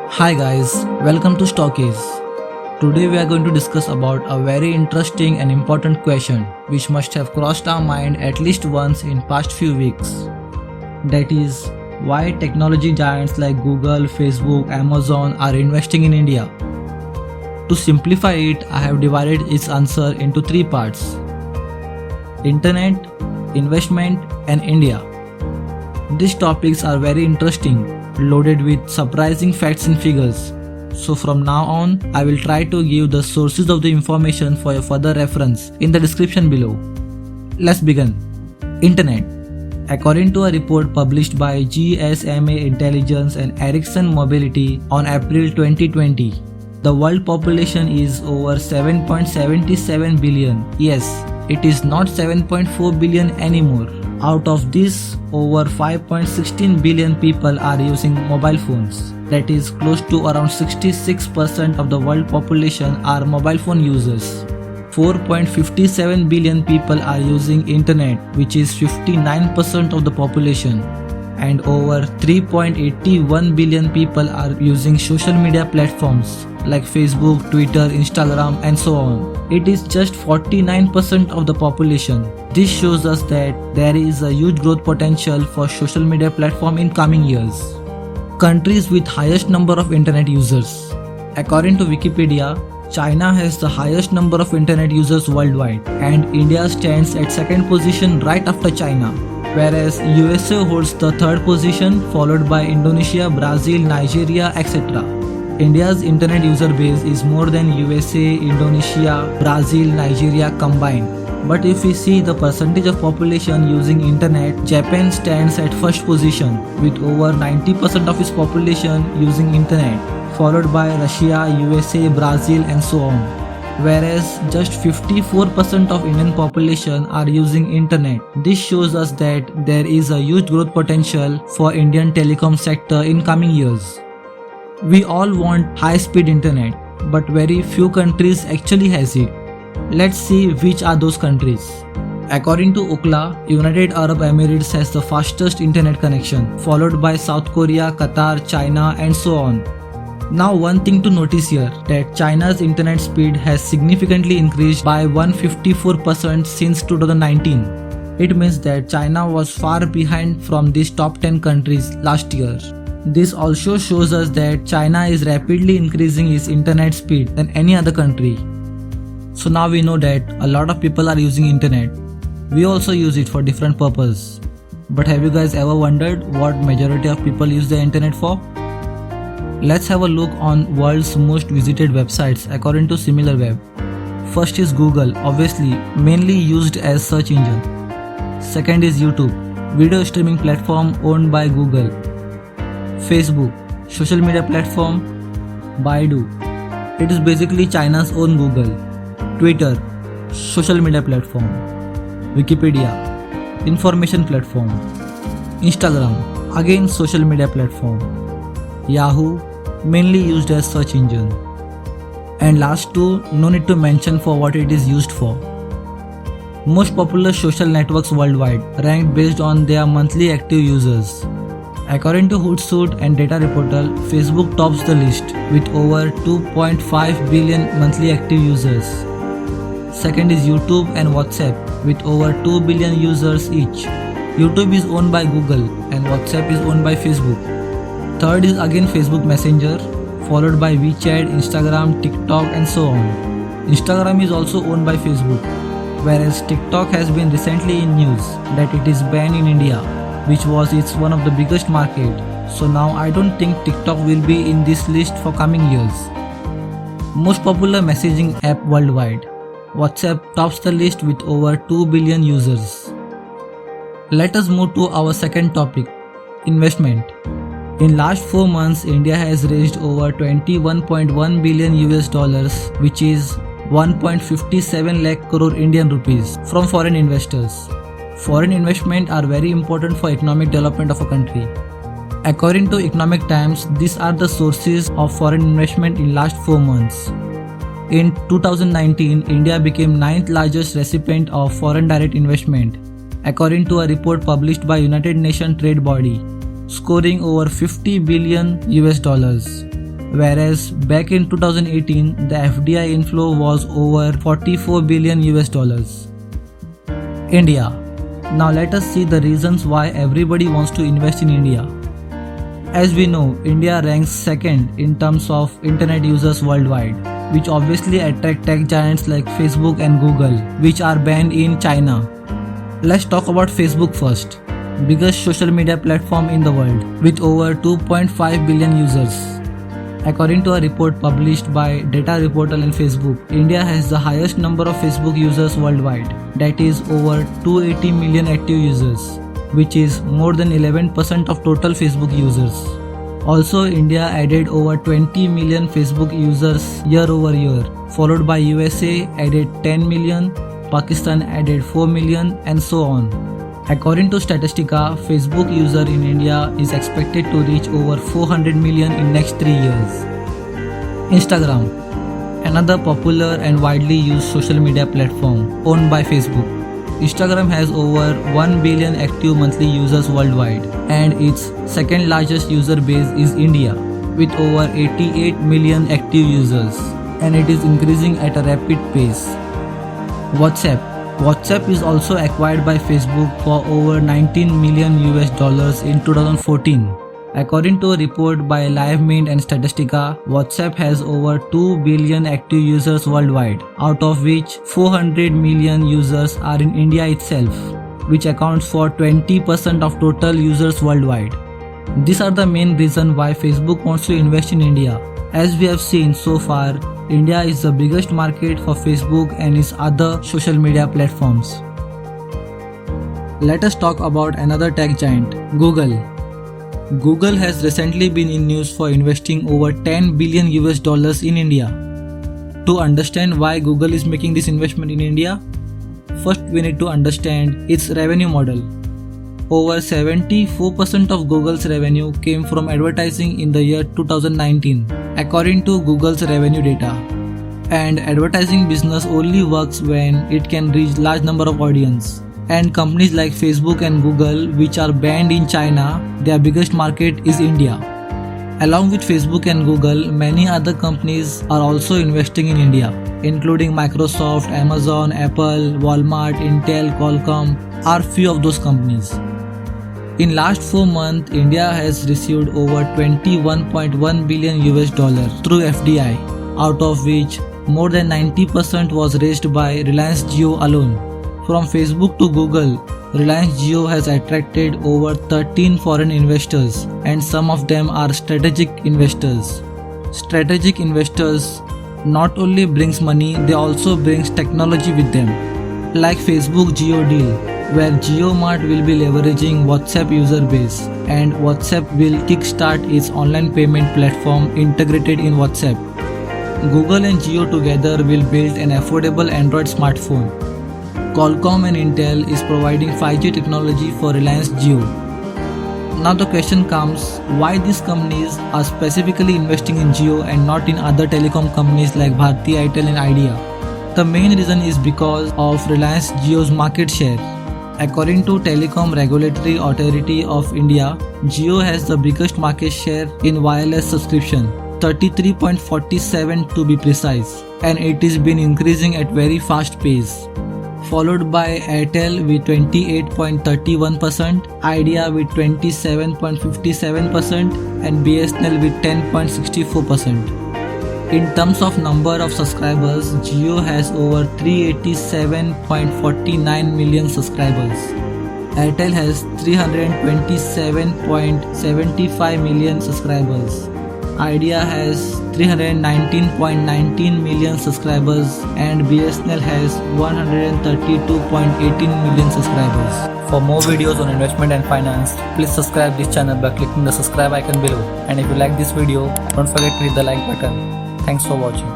Hi guys, welcome to Stockies. Today we are going to discuss about a very interesting and important question which must have crossed our mind at least once in past few weeks. That is, why technology giants like Google, Facebook, Amazon are investing in India. To simplify it, I have divided its answer into three parts: Internet, Investment and India. These topics are very interesting, loaded with surprising facts and figures. So from now on, I will try to give the sources of the information for your further reference in the description below. Let's begin. Internet. According to a report published by GSMA Intelligence and Ericsson Mobility on April 2020, the world population is over 7.77 billion. Yes, it is not 7.4 billion anymore. Out of this, over 5.16 billion people are using mobile phones. That is close to around 66% of the world population are mobile phone users. 4.57 billion people are using internet, which is 59% of the population. And over 3.81 billion people are using social media platforms like Facebook, Twitter, Instagram and so on. It is just 49% of the population. This shows us that there is a huge growth potential for social media platform in coming years. Countries with highest number of internet users. According to Wikipedia, China has the highest number of internet users worldwide and India stands at second position right after China. Whereas USA holds the third position followed by Indonesia, Brazil, Nigeria, etc. India's internet user base is more than USA, Indonesia, Brazil, Nigeria combined. But if we see the percentage of population using internet, Japan stands at first position with over 90% of its population using internet, followed by Russia, USA, Brazil and so on. Whereas just 54% of Indian population are using internet. This shows us that there is a huge growth potential for Indian telecom sector in coming years. We all want high-speed internet, but very few countries actually has it. Let's see which are those countries. According to Ookla, United Arab Emirates has the fastest internet connection, followed by South Korea, Qatar, China and so on. Now one thing to notice here, that China's internet speed has significantly increased by 154% since 2019. It means that China was far behind from these top 10 countries last year. This also shows us that China is rapidly increasing its internet speed than any other country. So now we know that a lot of people are using internet. We also use it for different purposes. But have you guys ever wondered what majority of people use the internet for? Let's have a look on world's most visited websites according to SimilarWeb. First is Google, obviously mainly used as search engine. Second is YouTube, video streaming platform owned by Google. Facebook, social media platform. Baidu, it is basically China's own Google. Twitter, social media platform. Wikipedia, information platform. Instagram, again social media platform. Yahoo, mainly used as search engine. And last two, no need to mention for what it is used for. Most popular social networks worldwide, ranked based on their monthly active users. According to Hootsuite and Data Reportal, Facebook tops the list with over 2.5 billion monthly active users. Second is YouTube and WhatsApp with over 2 billion users each. YouTube is owned by Google and WhatsApp is owned by Facebook. Third is again Facebook Messenger, followed by WeChat, Instagram, TikTok and so on. Instagram is also owned by Facebook, whereas TikTok has been recently in news that it is banned in India, which was its one of the biggest market. So now I don't think TikTok will be in this list for coming years. Most popular messaging app worldwide. WhatsApp tops the list with over 2 billion users. Let us move to our second topic, investment. In last 4 months, India has raised over 21.1 billion US dollars, which is 1.57 lakh crore Indian rupees from foreign investors. Foreign investment are very important for economic development of a country. According to Economic Times, these are the sources of foreign investment in last 4 months. In 2019, India became 9th largest recipient of foreign direct investment, according to a report published by United Nations Trade Body, scoring over 50 billion US dollars. whereas back in 2018 the FDI inflow was over 44 billion US dollars. India. Now let us see the reasons why everybody wants to invest in India. As we know, India ranks second in terms of internet users worldwide, which obviously attract tech giants like Facebook and Google, which are banned in China. Let's talk about Facebook first, biggest social media platform in the world with over 2.5 billion users. According to a report published by Data Reportal and Facebook, India has the highest number of Facebook users worldwide, that is over 280 million active users, which is more than 11% of total Facebook users. Also, India added over 20 million Facebook users year over year, followed by USA added 10 million, Pakistan added 4 million, and so on. According to Statistica, Facebook user in India is expected to reach over 400 million in next 3 years. Instagram, another popular and widely used social media platform owned by Facebook. Instagram has over 1 billion active monthly users worldwide, and its second largest user base is India with over 88 million active users, and it is increasing at a rapid pace. WhatsApp is also acquired by Facebook for over 19 million US dollars in 2014. According to a report by LiveMint and Statistica, WhatsApp has over 2 billion active users worldwide, out of which 400 million users are in India itself, which accounts for 20% of total users worldwide. These are the main reasons why Facebook wants to invest in India. As we have seen so far, India is the biggest market for Facebook and its other social media platforms. Let us talk about another tech giant, Google. Google has recently been in news for investing over 10 billion US dollars in India. To understand why Google is making this investment in India, first we need to understand its revenue model. Over 74% of Google's revenue came from advertising in the year 2019, according to Google's revenue data. And advertising business only works when it can reach large number of audience. And companies like Facebook and Google, which are banned in China, their biggest market is India. Along with Facebook and Google, many other companies are also investing in India, including Microsoft, Amazon, Apple, Walmart, Intel, Qualcomm are few of those companies. In last 4 months, India has received over 21.1 billion US dollars through FDI, out of which more than 90% was raised by Reliance Jio alone. From Facebook to Google, Reliance Jio has attracted over 13 foreign investors, and some of them are strategic investors. Strategic investors not only brings money, they also brings technology with them, like Facebook Jio deal, where JioMart will be leveraging WhatsApp user base, and WhatsApp will kickstart its online payment platform integrated in WhatsApp. Google and Jio together will build an affordable Android smartphone. Qualcomm and Intel is providing 5G technology for Reliance Jio. Now the question comes, why these companies are specifically investing in Jio and not in other telecom companies like Bharti Airtel and Idea? The main reason is because of Reliance Jio's market share. According to Telecom Regulatory Authority of India, Jio has the biggest market share in wireless subscription, 33.47 to be precise, and it is been increasing at very fast pace. Followed by Airtel with 28.31%, Idea with 27.57% and BSNL with 10.64%. In terms of number of subscribers, Jio has over 387.49 million subscribers. Airtel has 327.75 million subscribers. Idea has 319.19 million subscribers and BSNL has 132.18 million subscribers. For more videos on investment and finance, please subscribe this channel by clicking the subscribe icon below. And if you like this video, don't forget to hit the like button. Thanks for watching.